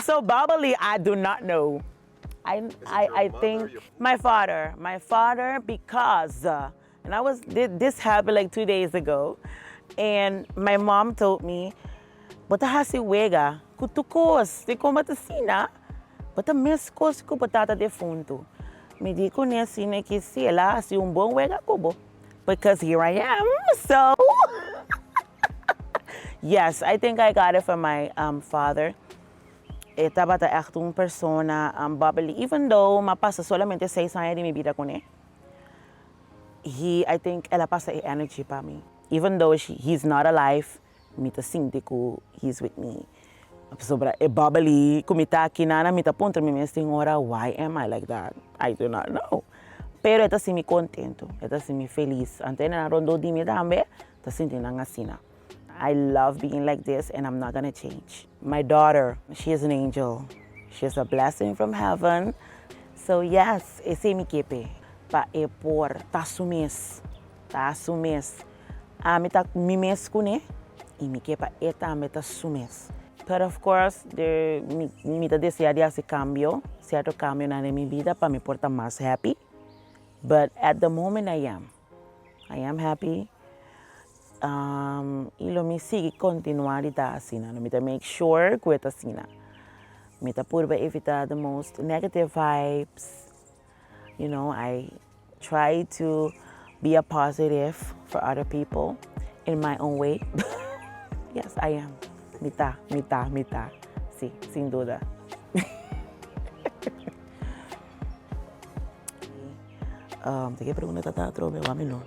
so bubbly, I do not know. I think my father, because, and this happened like 2 days ago, and my mom told me, bota hasi wega, kutukos, di ko matasina, bota meskos ko batata defunto. Me di ko niya sine que si ela hasi bom wega kubo, because here I am, so. Yes, I think I got it from my father. Estaba echt una persona bubbly, even though ma pasa solamente 6 años de mi vida con él. I think ela pasa energy para mí. Even though he's not alive, me ta sinti que he's with me. Sobra bubbly, kumita kinana, me ta punta mi mesting ora, why am I like that? I do not know. Pero esta sí me contento, esta sí me feliz. Ante na rondo di mi dambe, ta sinti na ngasina. I love being like this and I'm not gonna change. My daughter, she is an angel. She's a blessing from heaven. So yes, ese mi kepe. Pa e por ta sumes. Ta sumes. Me ta mimes kune. E mi kepa eta me ta sumes. But of course, mi ta desea de hacer cambio. Cierto cambio na mi vida para me portar más happy. But at the moment I am. I am happy. Y lo mi sigue continuar ita asina. Me ta make sure que ita asina. Me ta purba evita the most negative vibes. You know, I try to be a positive for other people in my own way. Yes, I am. Mita. Sí, sin duda. Te que pregunta tata trobe, no.